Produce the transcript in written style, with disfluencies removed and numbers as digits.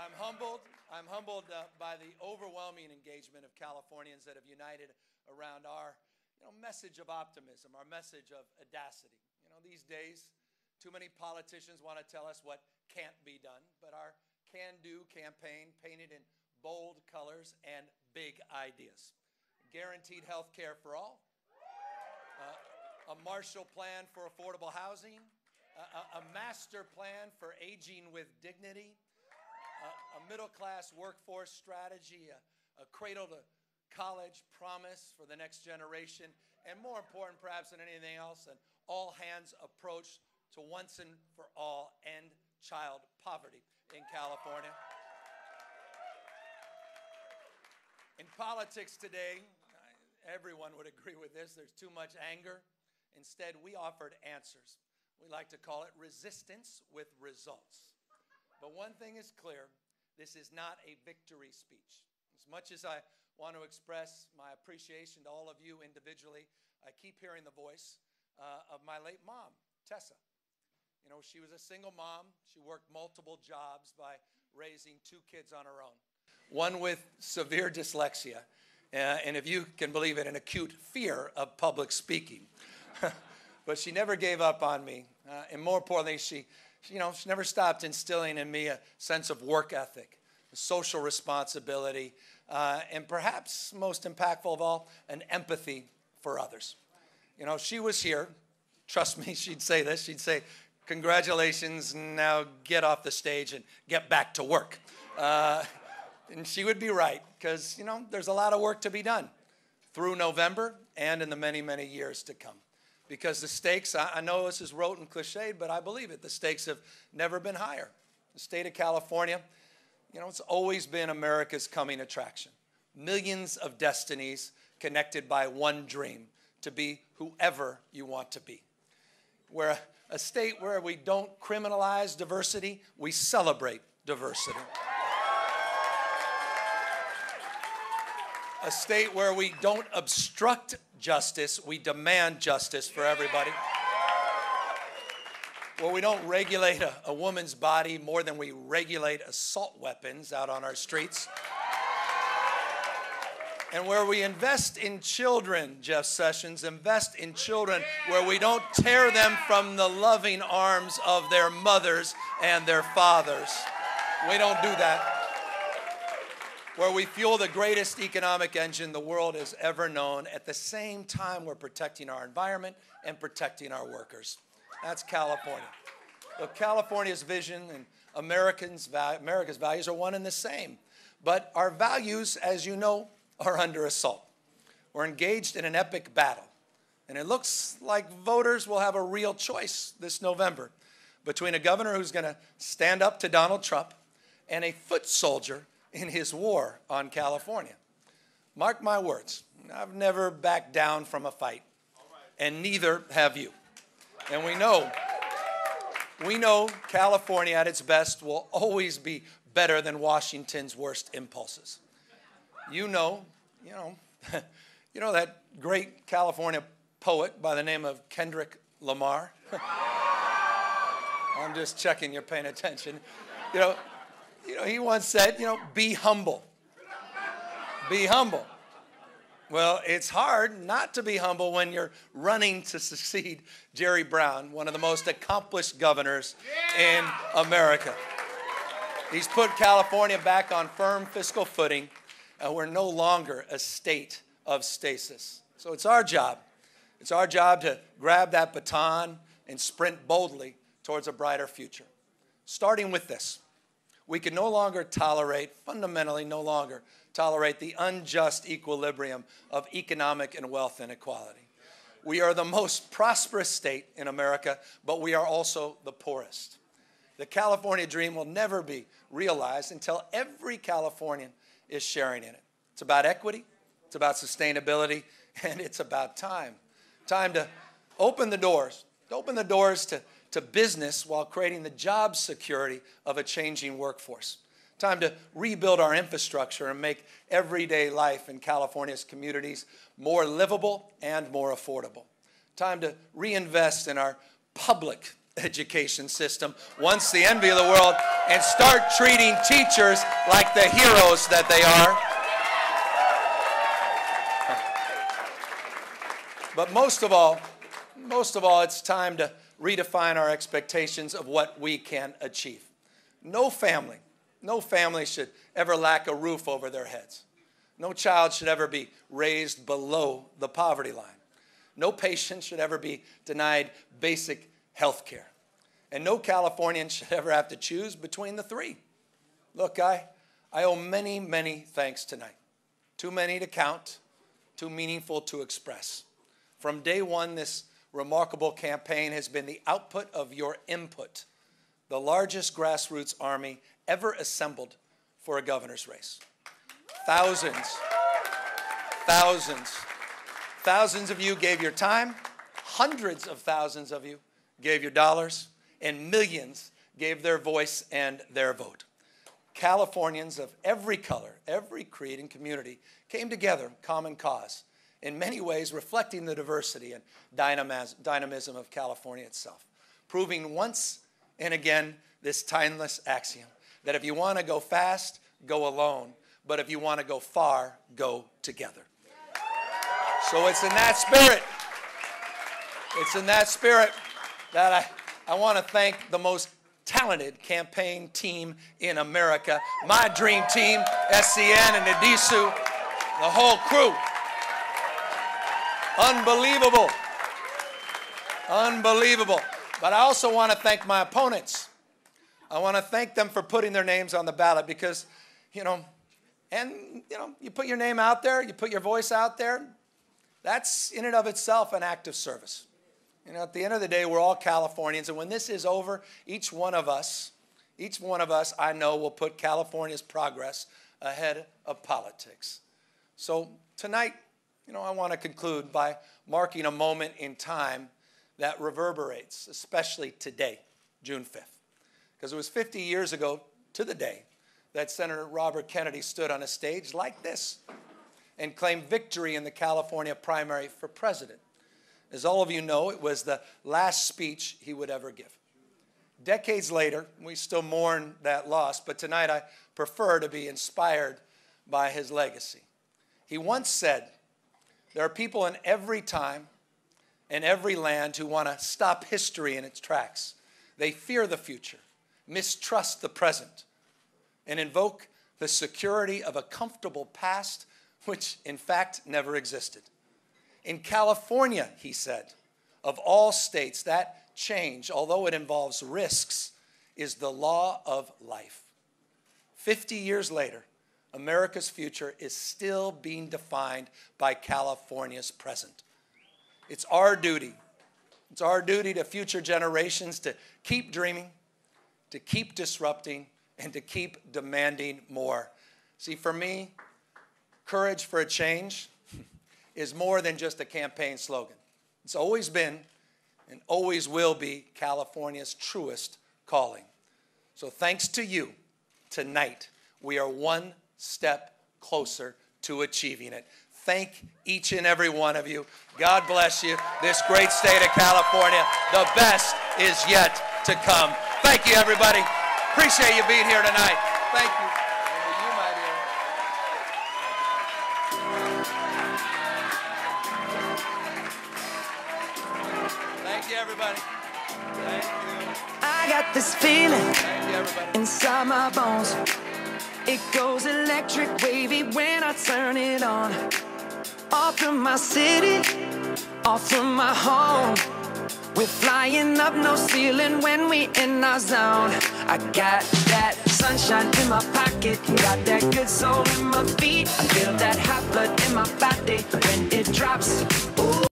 I'm humbled by the overwhelming engagement of Californians that have united around our message of optimism, our message of audacity. These days, too many politicians want to tell us what can't be done, but our can-do campaign painted in bold colors and big ideas. Guaranteed health care for all, a Marshall Plan for affordable housing, a master plan for aging with dignity, a middle-class workforce strategy, a cradle-to-college promise for the next generation, and more important perhaps than anything else, an all-hands approach to once and for all end child poverty in California. In politics today, everyone would agree with this, there's too much anger. Instead, we offered answers. We like to call it resistance with results. But one thing is clear, this is not a victory speech. As much as I want to express my appreciation to all of you individually, I keep hearing the voice of my late mom, Tessa. She was a single mom. She worked multiple jobs by raising 2 kids on her own. One with severe dyslexia, and if you can believe it, an acute fear of public speaking. But she never gave up on me, and more importantly, she never stopped instilling in me a sense of work ethic, social responsibility, and perhaps most impactful of all, an empathy for others. She was here. Trust me, she'd say this. She'd say, congratulations, now get off the stage and get back to work. And she would be right, because, there's a lot of work to be done through November and in the many, many years to come. Because the stakes, I know this is rote and cliched, but I believe it. The stakes have never been higher. The state of California, it's always been America's coming attraction. Millions of destinies connected by one dream, to be whoever you want to be. We're a state where we don't criminalize diversity, we celebrate diversity. A state where we don't obstruct justice, we demand justice for everybody. Where we don't regulate a woman's body more than we regulate assault weapons out on our streets. And where we invest in children, Jeff Sessions, invest in children where we don't tear them from the loving arms of their mothers and their fathers. We don't do that. Where we fuel the greatest economic engine the world has ever known. At the same time, we're protecting our environment and protecting our workers. That's California. Look, California's vision and America's values are one and the same. But our values, as you know, are under assault. We're engaged in an epic battle. And it looks like voters will have a real choice this November between a governor who's going to stand up to Donald Trump and a foot soldier in his war on California. Mark my words, I've never backed down from a fight, and neither have you. And we know California at its best will always be better than Washington's worst impulses. You know that great California poet by the name of Kendrick Lamar? I'm just checking you're paying attention. He once said, be humble. Be humble. Well, it's hard not to be humble when you're running to succeed Jerry Brown, one of the most accomplished governors in America. He's put California back on firm fiscal footing. We're no longer a state of stasis. So it's our job. It's our job to grab that baton and sprint boldly towards a brighter future. Starting with this, we can fundamentally no longer tolerate the unjust equilibrium of economic and wealth inequality. We are the most prosperous state in America, but we are also the poorest. The California dream will never be realized until every Californian is sharing in it. It's about equity, it's about sustainability, and it's about time. Time to open the doors to business while creating the job security of a changing workforce. Time to rebuild our infrastructure and make everyday life in California's communities more livable and more affordable. Time to reinvest in our public education system, once the envy of the world, and start treating teachers like the heroes that they are. But most of all, it's time to redefine our expectations of what we can achieve. No family should ever lack a roof over their heads. No child should ever be raised below the poverty line. No patient should ever be denied basic health care. And no Californian should ever have to choose between the three. Look, I owe many, many thanks tonight. Too many to count, too meaningful to express. From day one, this remarkable campaign has been the output of your input, the largest grassroots army ever assembled for a governor's race. Thousands of you gave your time, hundreds of thousands of you gave your dollars, and millions gave their voice and their vote. Californians of every color, every creed and community came together, common cause, in many ways reflecting the diversity and dynamism of California itself, proving once and again this timeless axiom that if you want to go fast, go alone, but if you want to go far, go together. So it's in that spirit, that I want to thank the most talented campaign team in America, my dream team, SCN and Adisu, the whole crew. Unbelievable. But I also want to thank my opponents. I want to thank them for putting their names on the ballot because, you put your name out there, you put your voice out there, that's in and of itself an act of service. At the end of the day, we're all Californians, and when this is over, each one of us, I know, will put California's progress ahead of politics. So tonight, I want to conclude by marking a moment in time that reverberates, especially today, June 5th. Because it was 50 years ago to the day that Senator Robert Kennedy stood on a stage like this and claimed victory in the California primary for president. As all of you know, it was the last speech he would ever give. Decades later, we still mourn that loss, but tonight I prefer to be inspired by his legacy. He once said, "There are people in every time and every land who want to stop history in its tracks. They fear the future, mistrust the present, and invoke the security of a comfortable past which in fact never existed. In California," he said, "of all states, that change, although it involves risks, is the law of life." 50 years later, America's future is still being defined by California's present. It's our duty to future generations to keep dreaming, to keep disrupting, and to keep demanding more. See, for me, courage for a change is more than just a campaign slogan. It's always been and always will be California's truest calling. So thanks to you, tonight, we are one step closer to achieving it. Thank each and every one of you. God bless you. This great state of California, the best is yet to come. Thank you, everybody. Appreciate you being here tonight. Thank you. And to you, my dear. Thank you, everybody. Thank you. I got this feeling Thank you, everybody. inside my bones. It goes electric wavy when I turn it on. Off from my city, off from my home. We're flying up, no ceiling when we in our zone. I got that sunshine in my pocket, got that good soul in my feet. I feel that hot blood in my body when it drops.